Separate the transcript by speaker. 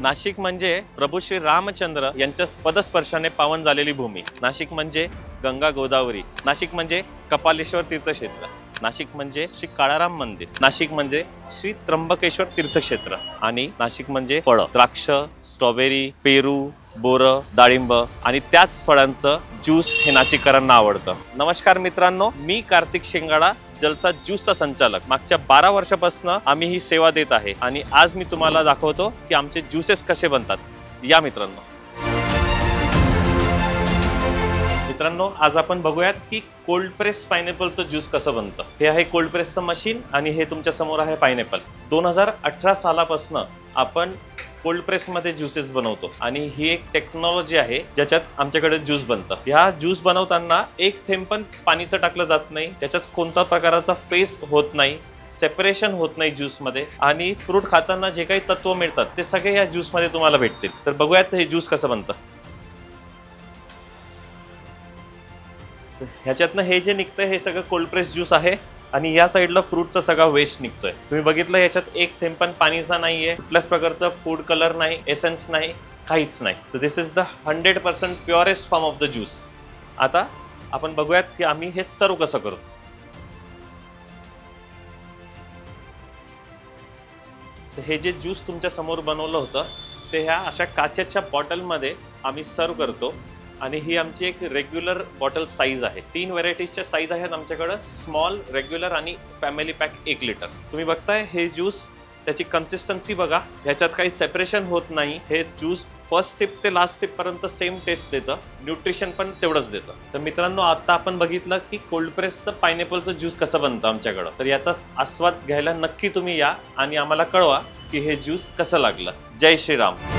Speaker 1: नाशिक म्हणजे प्रभू श्री रामचंद्र यांच्या पदस्पर्शाने पावन झालेली भूमी। नाशिक म्हणजे गंगा गोदावरी। नाशिक म्हणजे कपालेश्वर तीर्थक्षेत्र। नाशिक म्हणजे श्री काळाराम मंदिर। नाशिक म्हणजे श्री त्र्यंबकेश्वर तीर्थक्षेत्र। आणि नाशिक म्हणजे फळ, द्राक्ष, स्ट्रॉबेरी, पेरू, बोर, डाळिंब आणि त्याच फळांचं ज्यूस हे नाशिककरांना आवडतं। नमस्कार मित्रांनो, मी कार्तिक शेंगाडा, जलसा ज्यूसचा संचालक। मागच्या 12 वर्षापासून आम्ही ही सेवा देत आहे आणि आज मी तुम्हाला दाखवतो की आमचे ज्यूसेस कसे बनतात। या मित्रांनो, आज आपण बघूयात की कोल्ड प्रेस पायनॅपलचं ज्यूस कसं बनतं। हे आहे कोल्ड प्रेसचं मशीन आणि हे तुमच्या समोर आहे पायनॅपल। 2018 सालापासून आपण कोल्ड प्रेस मध्ये ज्यूसेस बनवतो आणि ही एक टेक्नॉलॉजी आहे ज्याच्यात आमच्याकडे ज्यूस बनतं। ह्या ज्यूस बनवताना एक थेंब पण पाणीचं टाकलं जात नाही, त्याच्यात कोणत्या प्रकारचा फेस होत नाही, सेपरेशन होत नाही ज्यूस मध्ये आणि फ्रूट खाताना जे काही तत्व मिळतात ते सगळे या ज्यूस मध्ये तुम्हाला भेटतील। तर बघूयात हे ज्यूस कसं बनतं। ह्याच्यातनं हे जे निघतंय हे सगळं कोल्ड प्रेस ज्यूस आहे आणि या साईडला फ्रूटचा सगळा वेस्ट निघतोय। तुम्ही बघितलं याच्यात एक थेंब पण पाणीचा नाहीये, कुठल्याच प्रकारचा फूड कलर नाही, एसेन्स नाही, काहीच नाही। So this is the 100% purest form of the juice. आता आपण बघूयात की आम्ही हे सर्व कसं करू। हे जे ज्यूस तुमच्या समोर बनवलं होतं ते ह्या अशा काचेच्या बॉटलमध्ये आम्ही सर्व करतो आणि ही आमची एक रेग्युलर बॉटल साईज आहे। 3 व्हरायटीजच्या साईज आहेत आमच्याकडे, स्मॉल, रेग्युलर आणि फॅमिली पॅक 1 लिटर। तुम्ही बघताय हे ज्यूस, त्याची कन्सिस्टन्सी बघा, ह्याच्यात काही सेपरेशन होत नाही। हे ज्यूस फर्स्ट सिप ते लास्ट सिप पर्यंत सेम टेस्ट देतं, न्यूट्रिशन पण तेवढंच देतं। तर मित्रांनो, आता आपण बघितलं की कोल्ड प्रेसचं पायनॅपलचं ज्यूस कसं बनतं आमच्याकडं। तर याचा आस्वाद घ्यायला नक्की तुम्ही या आणि आम्हाला कळवा की हे ज्यूस कसं लागलं। जय श्रीराम।